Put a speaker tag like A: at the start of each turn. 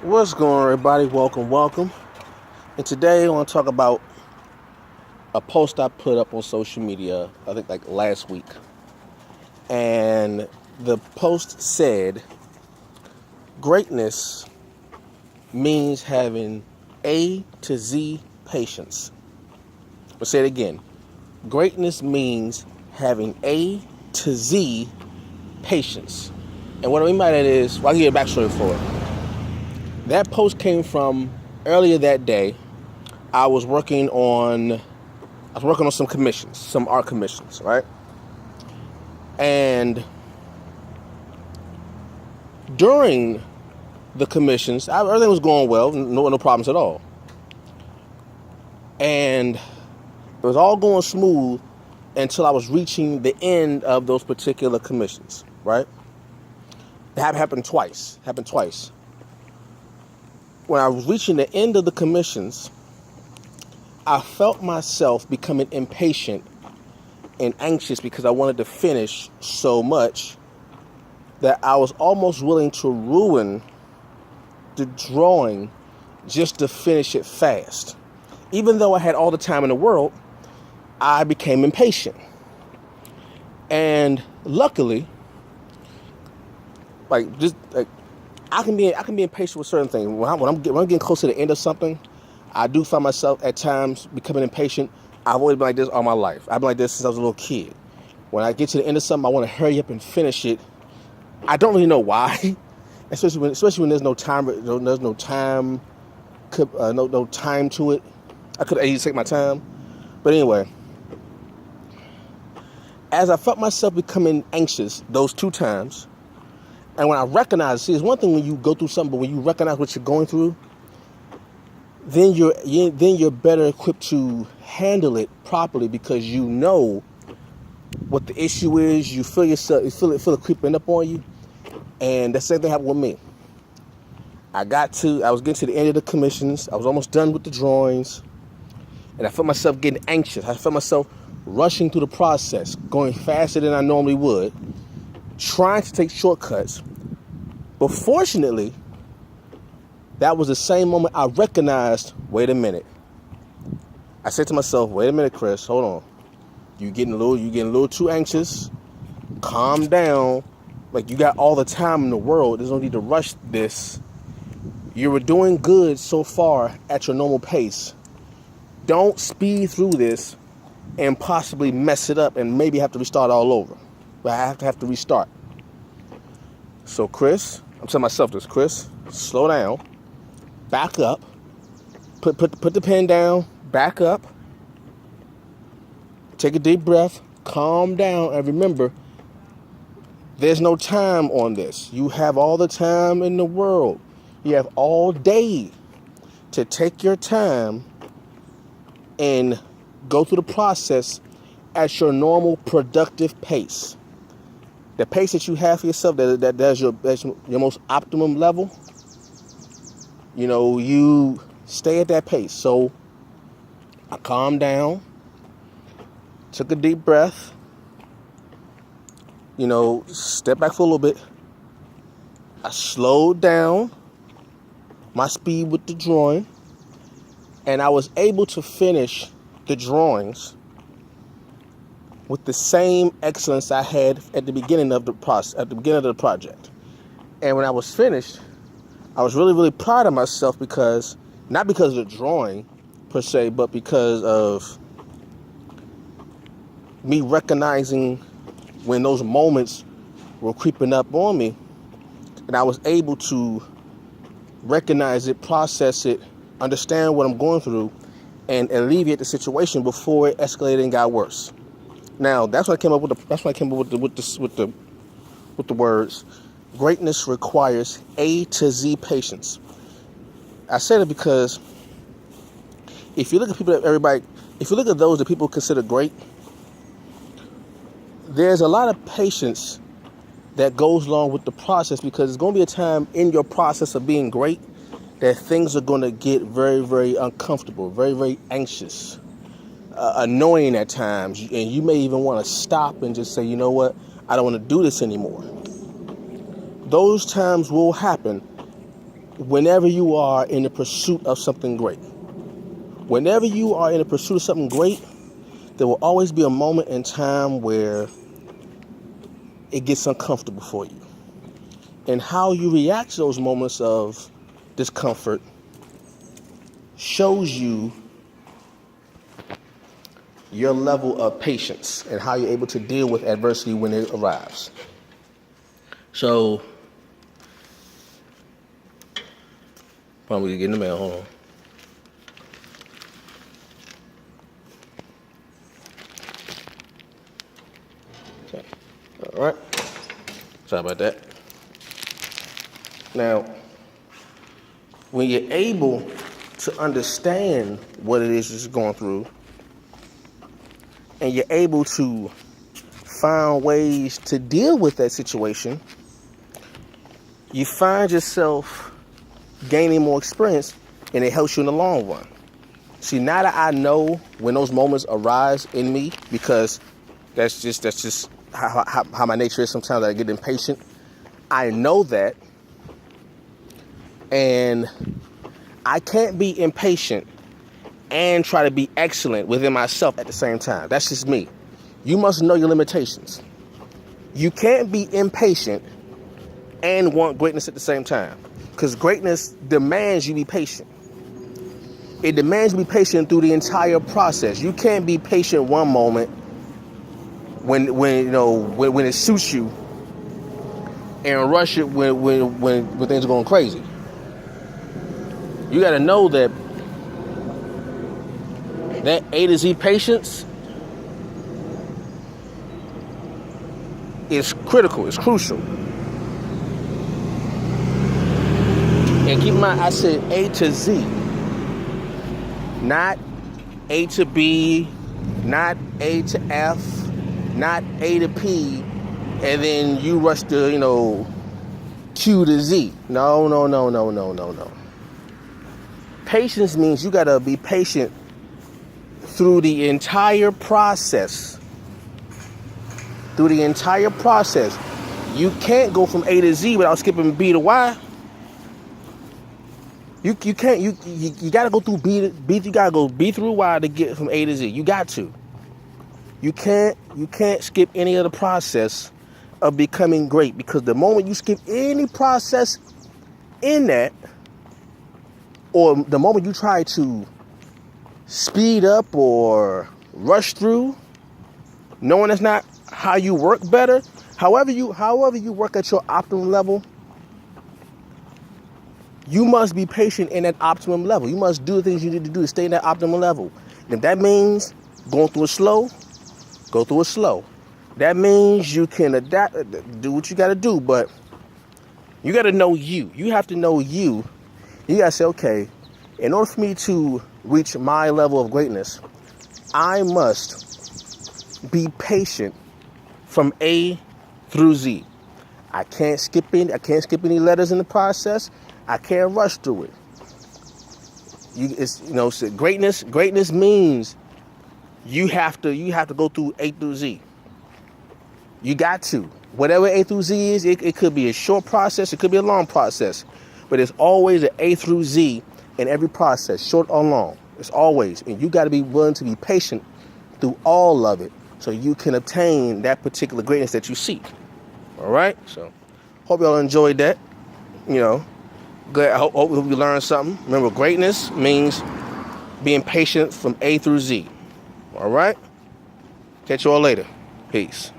A: What's going on, everybody? Welcome. And today I want to talk about a post I put up on social media, I think like last week. And the post said, greatness means having A to Z patience. I'll say it again. Greatness means having A to Z patience. And what I mean by that is, well, I'll give you a backstory for it. That post came from earlier that day. I was working on some commissions, some art commissions, right? And during the commissions, everything was going well, no problems at all. And it was all going smooth until I was reaching the end of those particular commissions, right? That happened twice. When I was reaching the end of the commissions, I felt myself becoming impatient and anxious because I wanted to finish so much that I was almost willing to ruin the drawing just to finish it fast. Even though I had all the time in the world, I became impatient. And luckily, I can be impatient with certain things. When I'm getting close to the end of something, I do find myself at times becoming impatient. I've always been like this all my life. I've been like this since I was a little kid. When I get to the end of something, I want to hurry up and finish it. I don't really know why, especially when there's no time. There's no time, no time to it. I could easily take my time, but anyway. As I felt myself becoming anxious those two times, and when I recognize, it's one thing when you go through something, but when you recognize what you're going through, then you're better equipped to handle it properly because you know what the issue is. You feel it creeping up on you, and the same thing happened with me. I was getting to the end of the commissions. I was almost done with the drawings, and I felt myself getting anxious. I felt myself rushing through the process, going faster than I normally would, trying to take shortcuts. But fortunately, that was the same moment I recognized, wait a minute. I said to myself, wait a minute, Chris, hold on. You're getting a little too anxious. Calm down. Like, you got all the time in the world. There's no need to rush this. You were doing good so far at your normal pace. Don't speed through this and possibly mess it up and maybe have to restart all over. But I have to restart. So Chris, I'm telling myself this, Chris, slow down, back up, put the pen down, back up, take a deep breath, calm down, and remember, there's no time on this. You have all the time in the world. You have all day to take your time and go through the process at your normal productive pace. The pace that you have for yourself, that's your most optimum level. You stay at that pace. So I calmed down, took a deep breath, step back for a little bit. I slowed down my speed with the drawing, and I was able to finish the drawings with the same excellence I had at the beginning of the process, at the beginning of the project. And when I was finished, I was really, really proud of myself not because of the drawing per se, but because of me recognizing when those moments were creeping up on me, and I was able to recognize it, process it, understand what I'm going through, and alleviate the situation before it escalated and got worse. Now, that's when I came up with the words, greatness requires A to Z patience. I said it because if you look at those that people consider great, there's a lot of patience that goes along with the process, because there's going to be a time in your process of being great that things are going to get very, very uncomfortable, very, very anxious. Annoying at times, and you may even want to stop and just say, you know what, I don't want to do this anymore. Those times will happen whenever you are in the pursuit of something great. Whenever you are in the pursuit of something great, there will always be a moment in time where it gets uncomfortable for you. And how you react to those moments of discomfort shows you your level of patience and how you're able to deal with adversity when it arrives. So, probably get in the mail, hold on. Okay. All right. Sorry about that. Now, when you're able to understand what it is you're going through, and you're able to find ways to deal with that situation, you find yourself gaining more experience, and it helps you in the long run. See, now that I know when those moments arise in me, because that's just how my nature is. Sometimes I get impatient. I know that, and I can't be impatient and try to be excellent within myself at the same time. That's just me. You must know your limitations. You can't be impatient and want greatness at the same time, because greatness demands you be patient. It demands you be patient through the entire process. You can't be patient one moment when it suits you, and rush it when things are going crazy. You got to know that A to Z patience is critical, it's crucial. And keep in mind, I said A to Z, not A to B, not A to F, not A to P, and then you rush to, Q to Z. No. Patience means you gotta be patient through the entire process. You can't go from A to Z without skipping B to Y. You can't. You gotta go through B. You gotta go B through Y to get from A to Z. You got to. You can't skip any of the process of becoming great, because the moment you skip any process in that, or the moment you try to speed up or rush through, knowing that's not how you work better, however you work at your optimum level, you must be patient in that optimum level. You must do the things you need to do to stay in that optimum level. And if that means going through it slow, go through it slow. That means you can adapt, do what you got to do, but you got to know you. You have to know you. You got to say, okay, in order for me to reach my level of greatness, I must be patient from A through Z. I can't skip any letters in the process. I can't rush through it. Greatness means you have to go through A through Z. You got to. Whatever A through Z is, it could be a short process, it could be a long process. But it's always an A through Z in every process, short or long. It's always. And you got to be willing to be patient through all of it so you can obtain that particular greatness that you seek. All right? So, hope y'all enjoyed that. Good. I hope you learned something. Remember, greatness means being patient from A through Z. All right? Catch you all later. Peace.